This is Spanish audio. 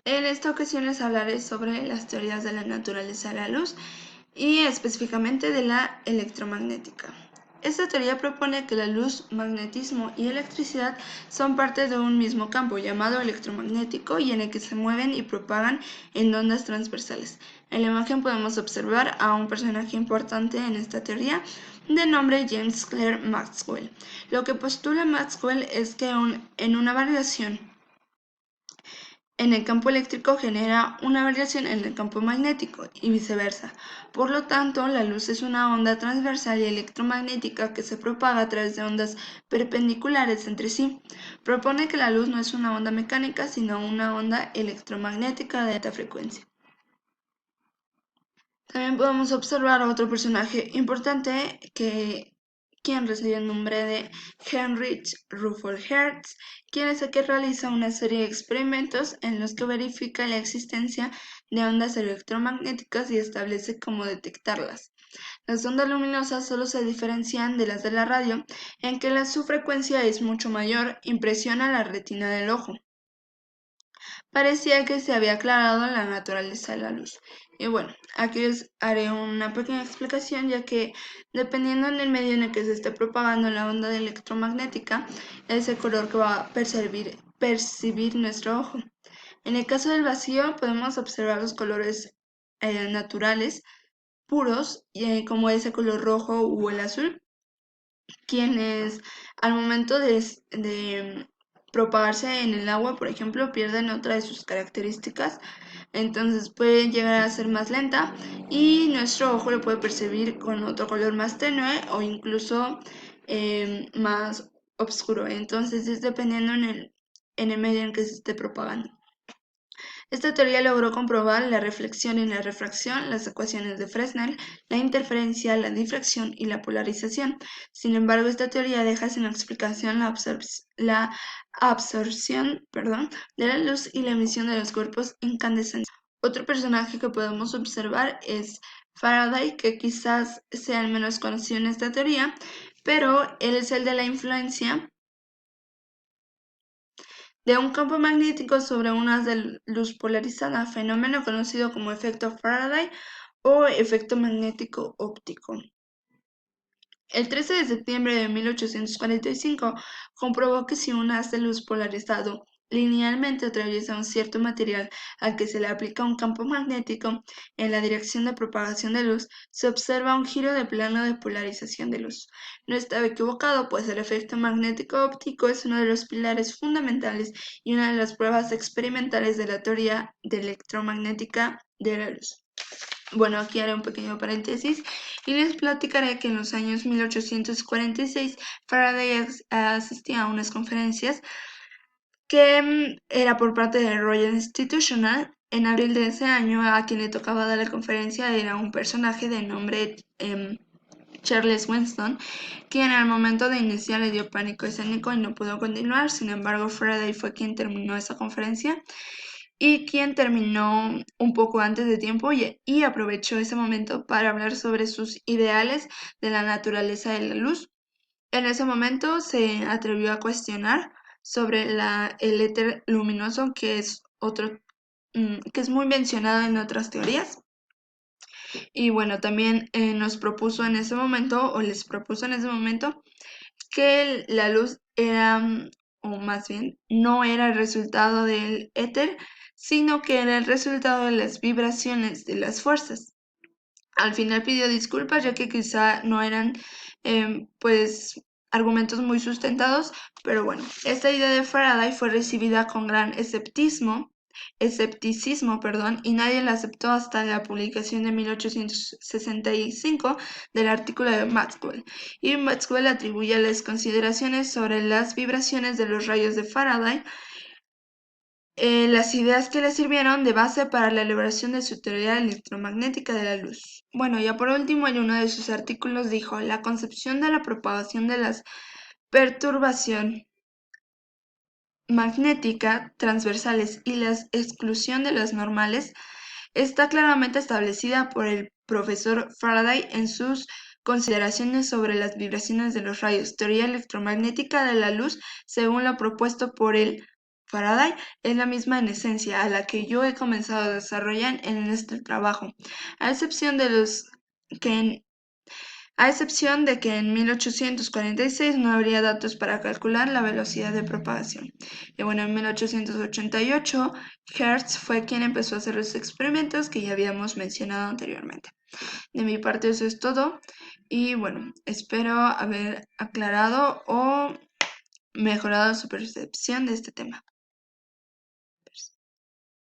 En esta ocasión les hablaré sobre las teorías de la naturaleza de la luz y específicamente de la electromagnética. Esta teoría propone que la luz, magnetismo y electricidad son parte de un mismo campo llamado electromagnético y en el que se mueven y propagan en ondas transversales. En la imagen podemos observar a un personaje importante en esta teoría de nombre James Clerk Maxwell. Lo que postula Maxwell es que en una variación en el campo eléctrico genera una variación en el campo magnético y viceversa. Por lo tanto, la luz es una onda transversal y electromagnética que se propaga a través de ondas perpendiculares entre sí. Propone que la luz no es una onda mecánica, sino una onda electromagnética de alta frecuencia. También podemos observar a otro personaje importante quien recibe el nombre de Heinrich Rudolf Hertz, quien es el que realiza una serie de experimentos en los que verifica la existencia de ondas electromagnéticas y establece cómo detectarlas. Las ondas luminosas solo se diferencian de las de la radio, en que su frecuencia es mucho mayor, impresiona la retina del ojo. Parecía que se había aclarado la naturaleza de la luz. Y bueno, aquí les haré una pequeña explicación, ya que dependiendo del medio en el que se esté propagando la onda electromagnética, es el color que va a percibir nuestro ojo. En el caso del vacío, podemos observar los colores naturales, puros, como ese color rojo o el azul, quienes al momento de propagarse en el agua, por ejemplo, pierden otra de sus características, entonces puede llegar a ser más lenta y nuestro ojo lo puede percibir con otro color más tenue o incluso más oscuro. Entonces es dependiendo en el medio en que se esté propagando. Esta teoría logró comprobar la reflexión y la refracción, las ecuaciones de Fresnel, la interferencia, la difracción y la polarización. Sin embargo, esta teoría deja sin explicación la absorción de la luz y la emisión de los cuerpos incandescentes. Otro personaje que podemos observar es Faraday, que quizás sea el menos conocido en esta teoría, pero él es el de la influencia de un campo magnético sobre una haz de luz polarizada, fenómeno conocido como efecto Faraday o efecto magnético óptico. El 13 de septiembre de 1845 comprobó que si un haz de luz polarizado linealmente atraviesa un cierto material al que se le aplica un campo magnético en la dirección de propagación de luz, se observa un giro de plano de polarización de luz. No estaba equivocado, pues el efecto magnético óptico es uno de los pilares fundamentales y una de las pruebas experimentales de la teoría de electromagnética de la luz. Bueno, aquí haré un pequeño paréntesis y les platicaré que en los años 1846 Faraday asistía a unas conferencias que era por parte del Royal Institutional. En abril de ese año, a quien le tocaba dar la conferencia era un personaje de nombre Charles Winston, quien al momento de iniciar le dio pánico escénico y no pudo continuar. Sin embargo, Faraday fue quien terminó esa conferencia y quien terminó un poco antes de tiempo y aprovechó ese momento para hablar sobre sus ideales de la naturaleza de la luz. En ese momento se atrevió a cuestionar sobre el éter luminoso, que es que es muy mencionado en otras teorías. Y bueno, también nos propuso en ese momento, o les propuso en ese momento, que la luz era, o más bien, no era el resultado del éter, sino que era el resultado de las vibraciones de las fuerzas. Al final pidió disculpas, ya que quizá no eran, pues, argumentos muy sustentados, pero bueno, esta idea de Faraday fue recibida con gran escepticismo, y nadie la aceptó hasta la publicación de 1865 del artículo de Maxwell. Y Maxwell atribuye las consideraciones sobre las vibraciones de los rayos de Faraday las ideas que le sirvieron de base para la elaboración de su teoría electromagnética de la luz. Bueno, ya por último, en uno de sus artículos dijo, la concepción de la propagación de las perturbación magnética transversales y la exclusión de las normales está claramente establecida por el profesor Faraday en sus consideraciones sobre las vibraciones de los rayos, teoría electromagnética de la luz, según lo propuesto por el Faraday es la misma en esencia a la que yo he comenzado a desarrollar en este trabajo, a excepción de los que en a excepción de que en 1846 no habría datos para calcular la velocidad de propagación. Y bueno, en 1888 Hertz fue quien empezó a hacer los experimentos que ya habíamos mencionado anteriormente. De mi parte eso es todo y bueno, espero haber aclarado o mejorado su percepción de este tema.